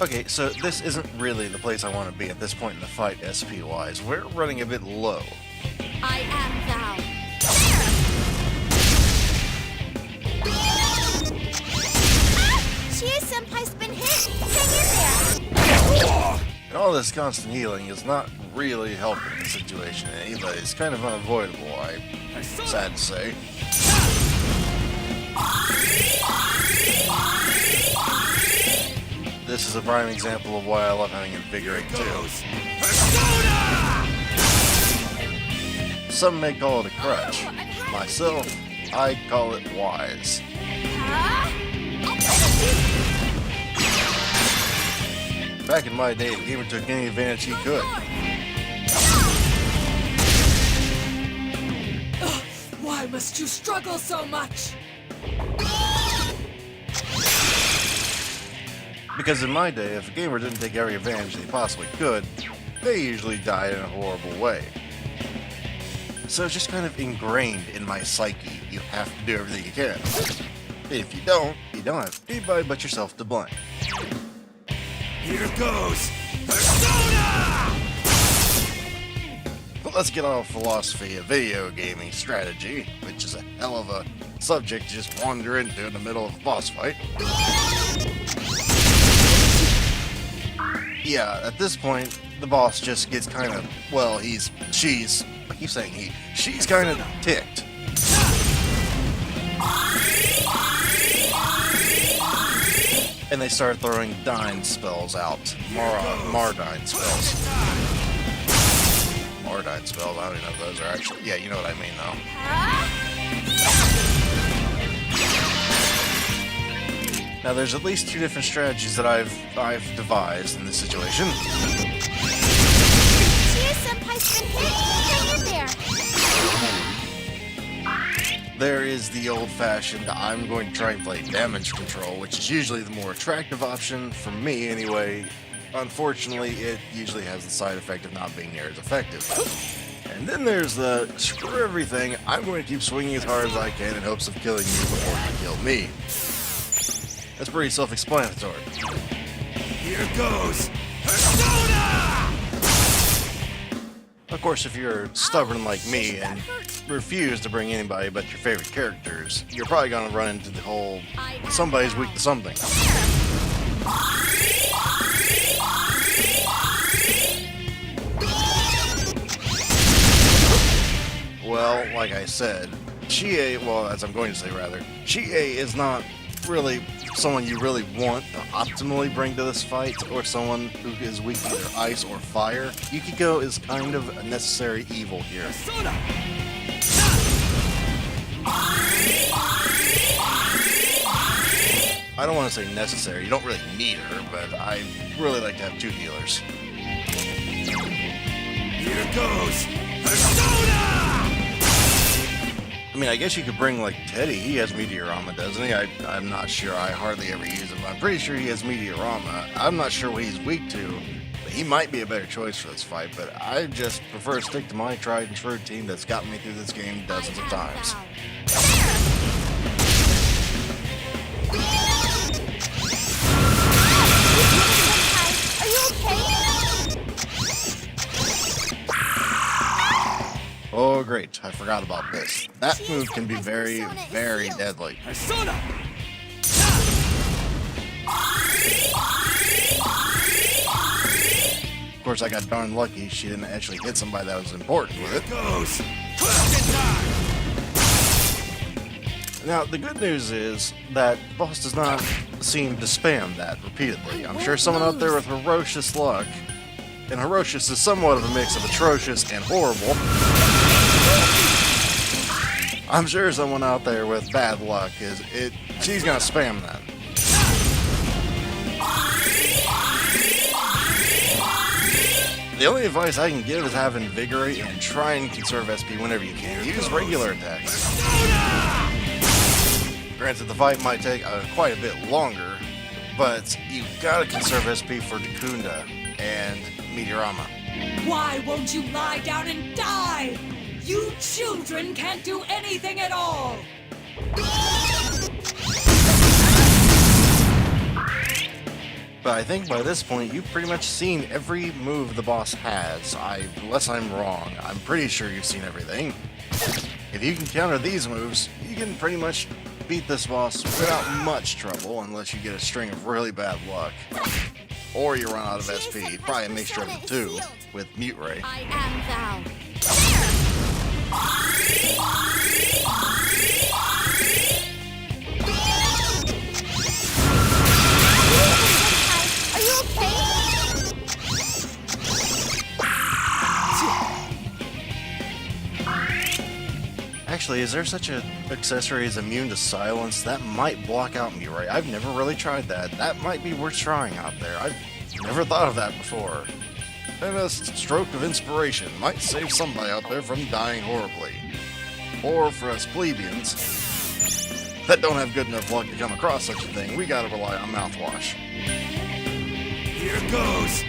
Okay, so this isn't really the place I want to be at this point in the fight, SP-wise. We're running a bit low. I am thou. Senpai's been hit. Hang in there. And all this constant healing is not really helping the situation either. It's kind of unavoidable, I'm sad to say. This is a prime example of why I love having Invigorate too. Some may call it a crutch. Myself, I call it wise. Back in my day, the gamer took any advantage he could. Why must you struggle so much? Because in my day, if a gamer didn't take every advantage they possibly could, they usually died in a horrible way. So it's just kind of ingrained in my psyche. You have to do everything you can. If you don't have anybody but yourself to blame. Here goes Persona! But let's get off philosophy of video gaming strategy, which is a hell of a subject to just wander into in the middle of a boss fight. Yeah, at this point, the boss just gets kind of, well, she's kind of ticked. And they start throwing Dyne spells out. Mardyne spells. Mardyne spells, I don't even know if those are actually... Yeah, you know what I mean, though. Now, there's at least two different strategies that I've devised in this situation. Senpai's been hit. Hang in there. There is the old-fashioned, I'm going to try and play damage control, which is usually the more attractive option, for me anyway. Unfortunately, it usually has the side effect of not being near as effective. And then there's the, screw everything, I'm going to keep swinging as hard as I can in hopes of killing you before you kill me. That's pretty self-explanatory. Here goes Persona! Of course, if you're stubborn like me and refuse to bring anybody but your favorite characters, you're probably going to run into the whole somebody's weak to something. Well, like I said, Chie, well, as I'm going to say rather, Chie is not really someone you really want to optimally bring to this fight, or someone who is weak to either ice or fire. Yukiko is kind of a necessary evil here. Persona! I don't want to say necessary, you don't really need her, but I really like to have two healers. Here goes Persona! I mean, I guess you could bring, like, Teddy. He has Meteorama, doesn't he? I'm not sure. I hardly ever use him. I'm pretty sure he has Meteorama. I'm not sure what he's weak to. But he might be a better choice for this fight, but I just prefer to stick to my tried and true team that's gotten me through this game dozens of times. Are you okay? Oh, great. I forgot about this. That move can be very, very deadly. Persona! Of course, I got darn lucky she didn't actually hit somebody that was important with it. Goes Question time! Now, the good news is that boss does not seem to spam that repeatedly. I'm sure someone out there with ferocious luck, and ferocious is somewhat of a mix of atrocious and horrible. I'm sure someone out there with bad luck she's gonna spam that. The only advice I can give is have Invigorate and try and conserve SP whenever you can. Use regular attacks. Granted, the fight might take quite a bit longer, but you gotta conserve SP for Dacunda and Meteorama. Why won't you lie down and die? You children can't do anything at all! But I think by this point, you've pretty much seen every move the boss has. Unless I'm wrong, I'm pretty sure you've seen everything. If you can counter these moves, you can pretty much beat this boss without much trouble, unless you get a string of really bad luck. Or you run out of SP, probably a mixture of the two, with Mute Ray. I am thou. Are you okay? Actually, is there such an accessory as immune to silence? That might block out Mute Ray. I've never really tried that. That might be worth trying out there. I've never thought of that before. And a stroke of inspiration might save somebody out there from dying horribly. Or for us plebeians that don't have good enough luck to come across such a thing, we gotta rely on mouthwash. Here goes.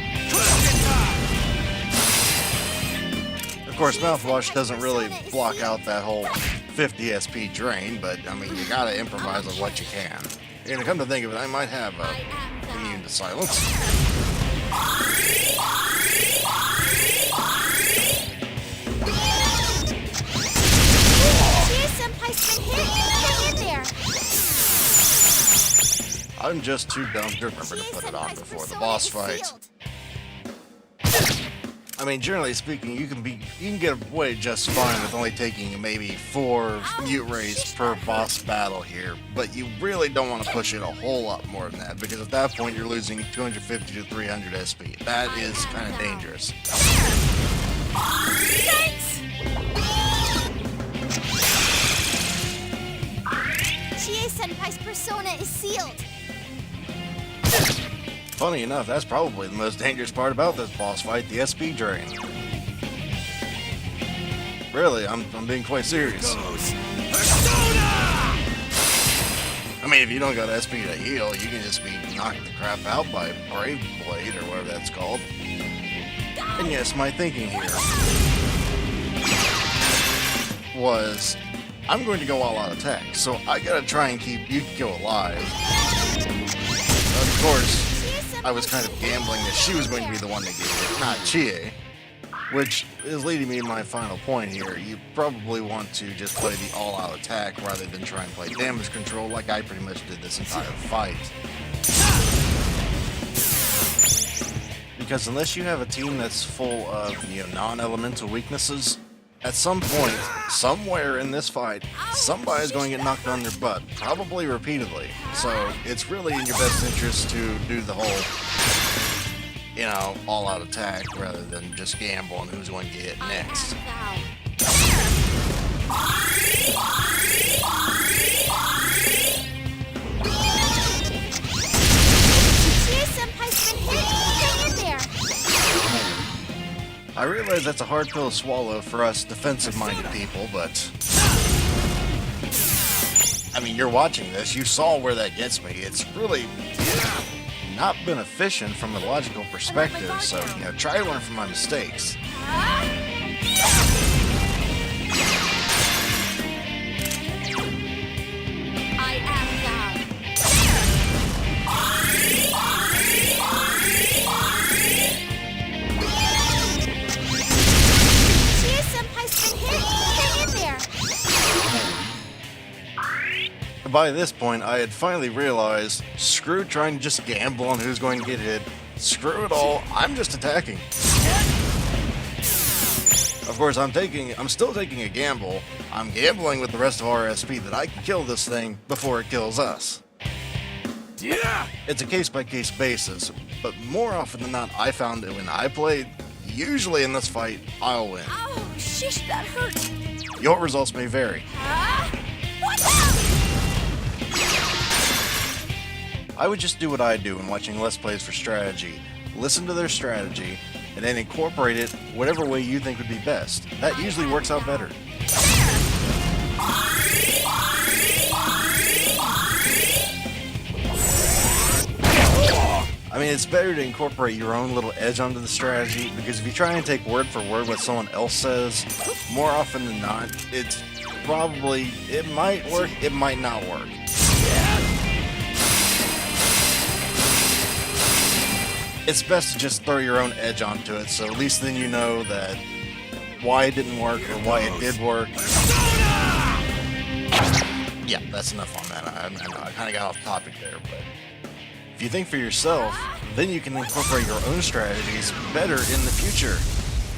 Of course, mouthwash doesn't really block out that whole 50 SP drain, but I mean, you gotta improvise with what you can. And to come to think of it, I might have immune to silence. Senpai's been hit. Hang in there. I'm just too dumb to remember to put it on before the boss fight. I mean, generally speaking, you can get away just fine with only taking maybe 4 Mute Rays per boss battle here, but you really don't want to push it a whole lot more than that, because at that point you're losing 250 to 300 SP. That is kind of dangerous. Thanks. Chie-senpai's persona is sealed. Funny enough, that's probably the most dangerous part about this boss fight, the SP drain. Really, I'm being quite serious. I mean, if you don't got SP to heal, you can just be knocked the crap out by Brave Blade, or whatever that's called. And yes, my thinking here was, I'm going to go all out attack, so I gotta try and keep Yukiko alive. Of course, I was kind of gambling that she was going to be the one to get it, not Chie. Which is leading me to my final point here. You probably want to just play the all-out attack rather than try and play damage control like I pretty much did this entire fight. Because unless you have a team that's full of, non-elemental weaknesses, at some point, somewhere in this fight, somebody's going to get knocked on their butt, probably repeatedly. So it's really in your best interest to do the whole, all-out attack rather than just gamble on who's going to get hit next. Chie-senpai's been hit. Hang in there. I realize that's a hard pill to swallow for us defensive-minded people, but I mean, you're watching this, you saw where that gets me. It's really not been efficient from a logical perspective, so, try to learn from my mistakes. I am thou. Chie-senpai's been hit. Hang in there. By this point, I had finally realized, screw trying to just gamble on who's going to get hit. Screw it all, I'm just attacking. Of course, I'm still taking a gamble. I'm gambling with the rest of our SP that I can kill this thing before it kills us. Yeah! It's a case-by-case basis, but more often than not, I found that when I played, usually in this fight, I'll win. Oh, shish, that hurt. Your results may vary. What up? I would just do what I do when watching Let's Plays for strategy. Listen to their strategy, and then incorporate it whatever way you think would be best. That usually works out better. I mean, it's better to incorporate your own little edge onto the strategy, because if you try and take word for word what someone else says, more often than not, it might work, it might not work. it's best to just throw your own edge onto it, so at least then you know that why it didn't work or why it did work. Yeah, that's enough on that. I know I kind of got off topic there, but if you think for yourself, then you can incorporate your own strategies better in the future.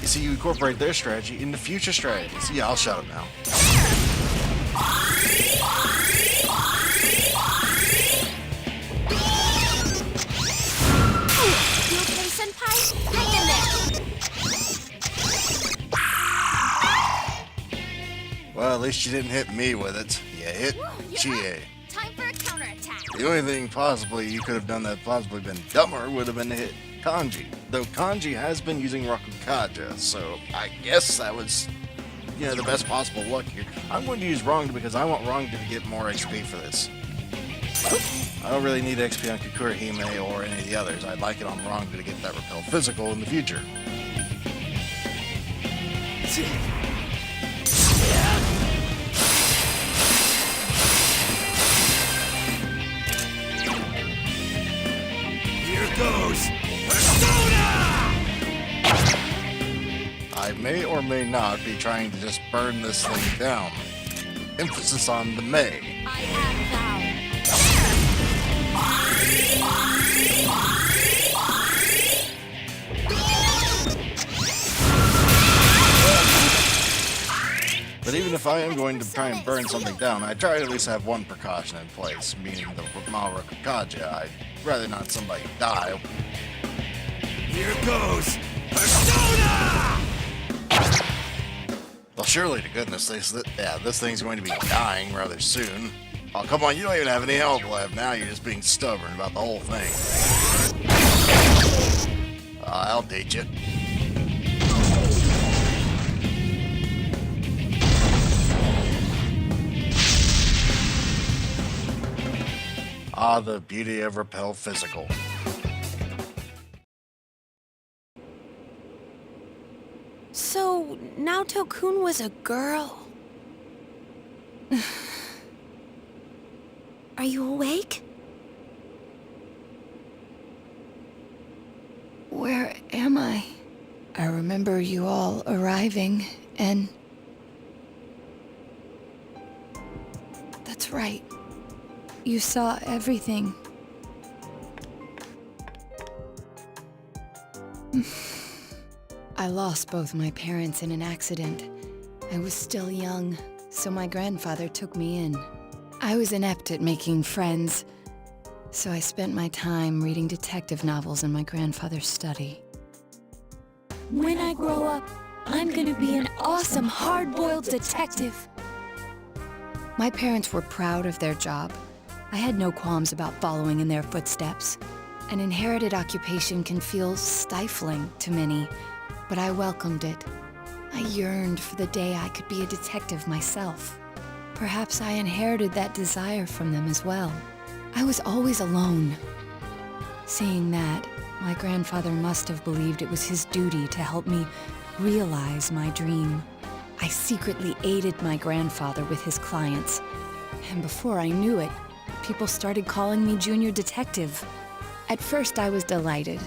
You see, you incorporate their strategy into future strategies. Yeah, I'll shut up now. You okay, Senpai? Hang in there! Well, at least you didn't hit me with it. You hit Chie. Time for a counterattack. The only thing possibly you could have done that possibly been dumber would have been to hit Kanji. Though Kanji has been using Rakukaja, so I guess that was, the best possible luck here. I'm going to use Wronged because I want Wronged to get more XP for this. I don't really need XP on Kakura Hime or any of the others. I'd like it on Wronged to get that Repel Physical in the future. Here goes. Persona! I may or may not be trying to just burn this thing down. Emphasis on the may. I am thou. But even if I am going to try and burn something down, I try to at least have one precaution in place, meaning the Rakukaja. I'd rather not somebody die. Here goes. Persona! Well, surely to goodness, this thing's going to be dying rather soon. Oh, come on, you don't even have any health left. Now you're just being stubborn about the whole thing. I'll teach you. Ah, the beauty of Repel Physical. So, Naoto-kun was a girl. Are you awake? Where am I? I remember you all arriving, and... That's right. You saw everything. I lost both my parents in an accident. I was still young, so my grandfather took me in. I was inept at making friends, so I spent my time reading detective novels in my grandfather's study. When I grow up, I'm gonna be an awesome hard-boiled detective. My parents were proud of their job. I had no qualms about following in their footsteps. An inherited occupation can feel stifling to many, but I welcomed it. I yearned for the day I could be a detective myself. Perhaps I inherited that desire from them as well. I was always alone. Seeing that, my grandfather must have believed it was his duty to help me realize my dream. I secretly aided my grandfather with his clients, and before I knew it, people started calling me Junior Detective. At first I was delighted,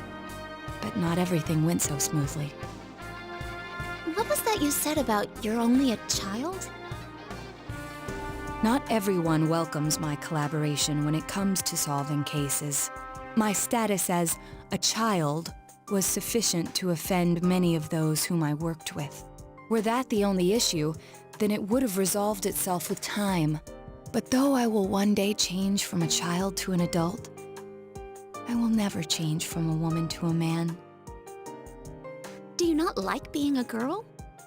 but not everything went so smoothly. What was that you said about you're only a child? Not everyone welcomes my collaboration when it comes to solving cases. My status as a child was sufficient to offend many of those whom I worked with. Were that the only issue, then it would have resolved itself with time. But though I will one day change from a child to an adult, I will never change from a woman to a man. Do you not like being a girl?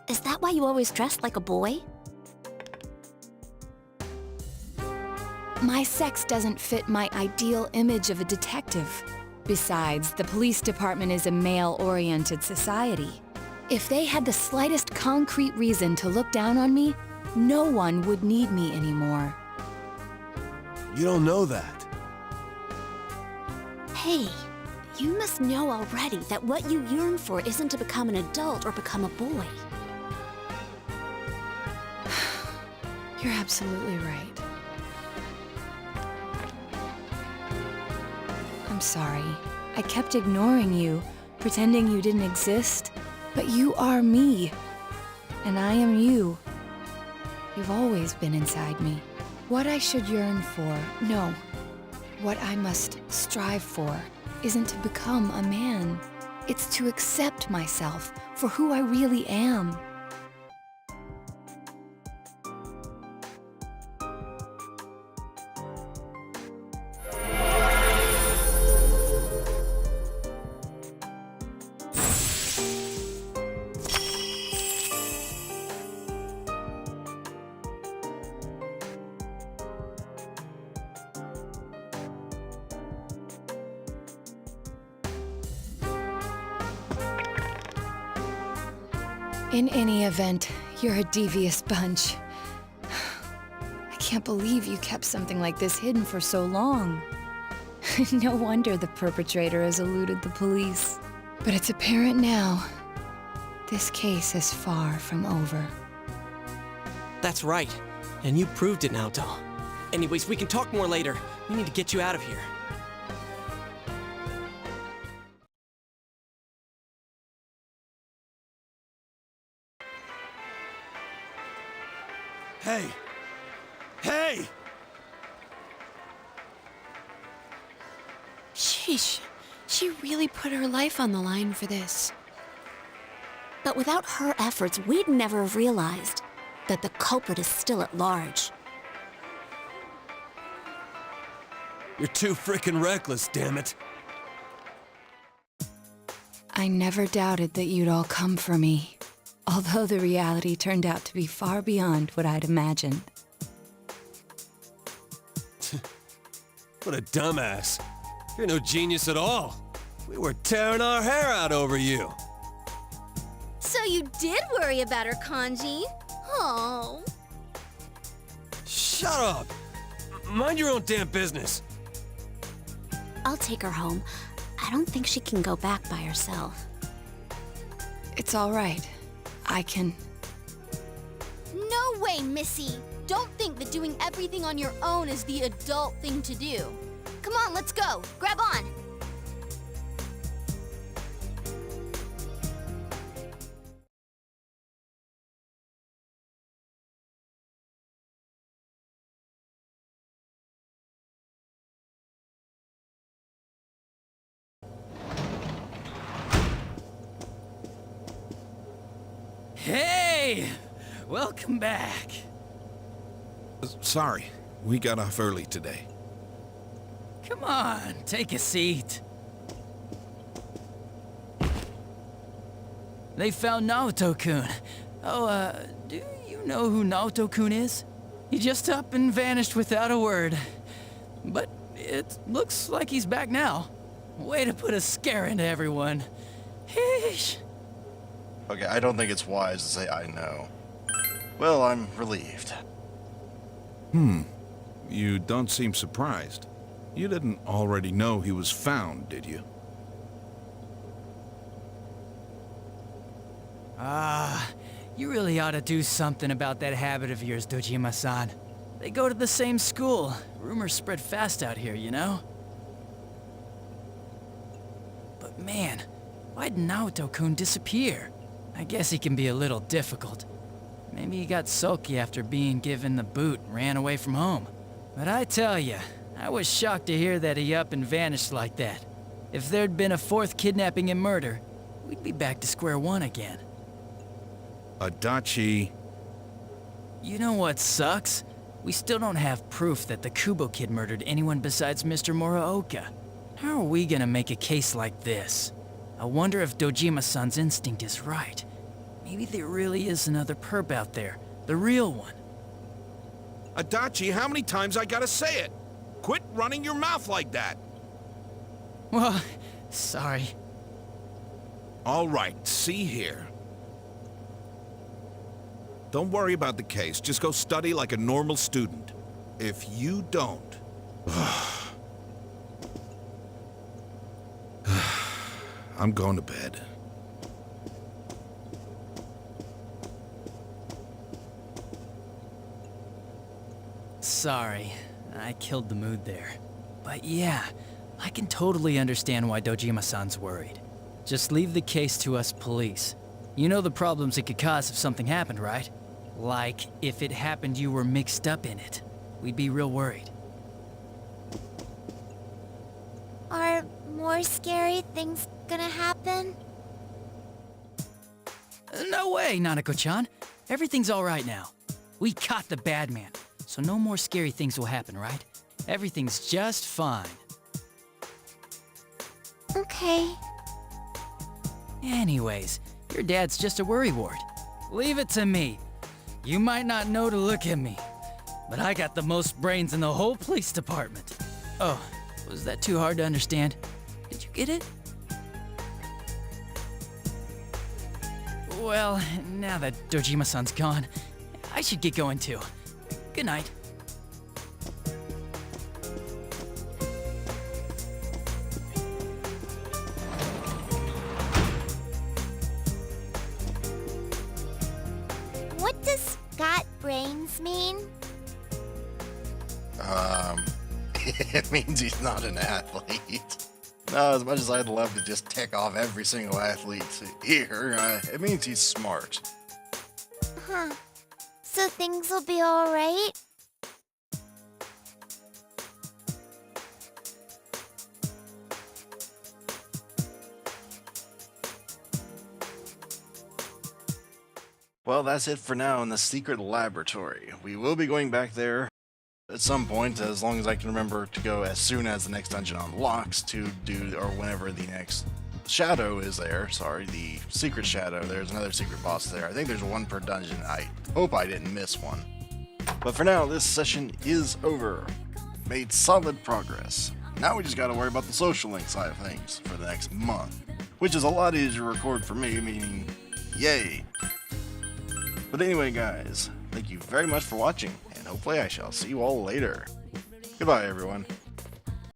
Is that why you always dress like a boy? My sex doesn't fit my ideal image of a detective. Besides, the police department is a male-oriented society. If they had the slightest concrete reason to look down on me, no one would need me anymore. You don't know that. Hey, you must know already that what you yearn for isn't to become an adult or become a boy. You're absolutely right. I'm sorry. I kept ignoring you, pretending you didn't exist. But you are me. And I am you. You've always been inside me. What I should yearn for, no. What I must strive for isn't to become a man. It's to accept myself for who I really am. In any event, you're a devious bunch. I can't believe you kept something like this hidden for so long. No wonder the perpetrator has eluded the police. But it's apparent now. This case is far from over. That's right. And you proved it, Naoto. Anyways, we can talk more later. We need to get you out of here. Hey! Hey! Sheesh. She really put her life on the line for this. But without her efforts, we'd never have realized that the culprit is still at large. You're too frickin' reckless, damn it. I never doubted that you'd all come for me. Although the reality turned out to be far beyond what I'd imagined. What a dumbass. You're no genius at all. We were tearing our hair out over you. So you did worry about her, Kanji? Oh. Shut up. Mind your own damn business. I'll take her home. I don't think she can go back by herself. It's all right. I can... No way, Missy! Don't think that doing everything on your own is the adult thing to do. Come on, let's go. Grab on. Hey! Welcome back. Sorry, we got off early today. Come on, take a seat. They found Naoto-kun. Oh, do you know who Naoto-kun is? He just up and vanished without a word. But it looks like he's back now. Way to put a scare into everyone. Heesh. Okay, I don't think it's wise to say I know. Well, I'm relieved. You don't seem surprised. You didn't already know he was found, did you? You really ought to do something about that habit of yours, Dojima-san. They go to the same school. Rumors spread fast out here, you know? But man, why'd Naoto-kun disappear? I guess he can be a little difficult. Maybe he got sulky after being given the boot and ran away from home. But I tell ya, I was shocked to hear that he up and vanished like that. If there'd been a fourth kidnapping and murder, we'd be back to square one again. Adachi... You know what sucks? We still don't have proof that the Kubo kid murdered anyone besides Mr. Muraoka. How are we gonna make a case like this? I wonder if Dojima-san's instinct is right. Maybe there really is another perp out there. The real one. Adachi, how many times I gotta say it? Quit running your mouth like that! Well, sorry. All right, see here. Don't worry about the case. Just go study like a normal student. If you don't... I'm going to bed. Sorry, I killed the mood there. But yeah, I can totally understand why Dojima-san's worried. Just leave the case to us police. You know the problems it could cause if something happened, right? Like, if it happened you were mixed up in it. We'd be real worried. Are more scary things gonna happen? No way, Nanako-chan. Everything's all right now. We caught the bad man, so no more scary things will happen, right? Everything's just fine. Okay. Anyways, your dad's just a worrywart. Leave it to me. You might not know to look at me, but I got the most brains in the whole police department. Oh, was that too hard to understand? Did you get it? Well, now that Dojima-san's gone, I should get going too. Good night. What does got brains mean? It means he's not an athlete. No, as much as I'd love to just tick off every single athlete here, it means he's smart. Huh. So things will be alright? Well, that's it for now in the secret laboratory. We will be going back there at some point, as long as I can remember to go as soon as the next dungeon unlocks to do, or whenever the next shadow is there. Sorry, the secret shadow. There's another secret boss there. I think there's one per dungeon. I hope I didn't miss one. But for now, this session is over. Made solid progress. Now we just gotta worry about the social link side of things for the next month, which is a lot easier to record for me, meaning yay. But anyway, guys, thank you very much for watching, and hopefully I shall see you all later. Goodbye, everyone.